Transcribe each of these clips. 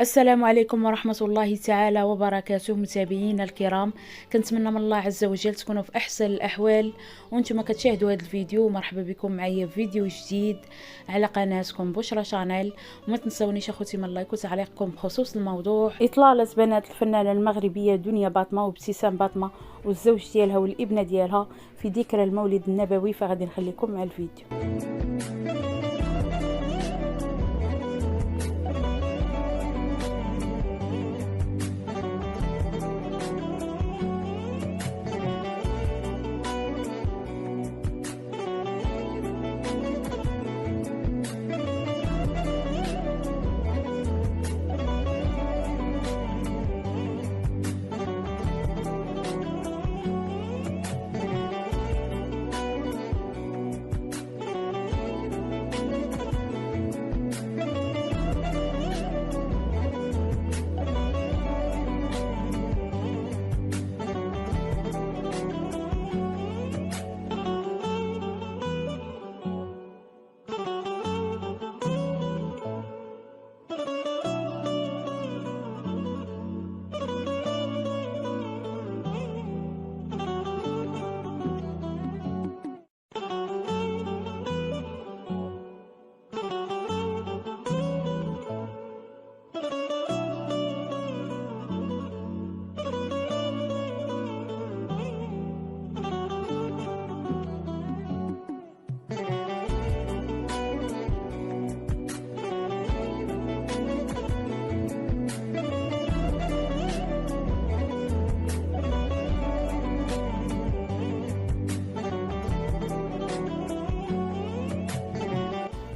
السلام عليكم ورحمة الله تعالى وبركاته. متابعينا الكرام، كنتمنى من الله عز وجل تكونوا في أحسن الأحوال وانتم كتشاهدوا هذا الفيديو. مرحبا بكم معايا في فيديو جديد على قناتكم بشرى شانيل. وما تنسونيش اخوتي من لايك وتعليقكم بخصوص الموضوع إطلالة بنات الفنانة المغربية دنيا باطمة وابتسام باطمة والزوج ديالها والابنة ديالها في ذكرى المولد النبوي، فغادي نخليكم مع الفيديو.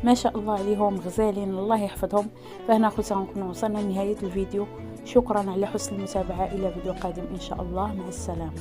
ما شاء الله عليهم غزالين، الله يحفظهم. فهنا خوتي غنكونوا وصلنا لنهاية الفيديو. شكرا على حسن المتابعة، الى فيديو قادم ان شاء الله، مع السلامة.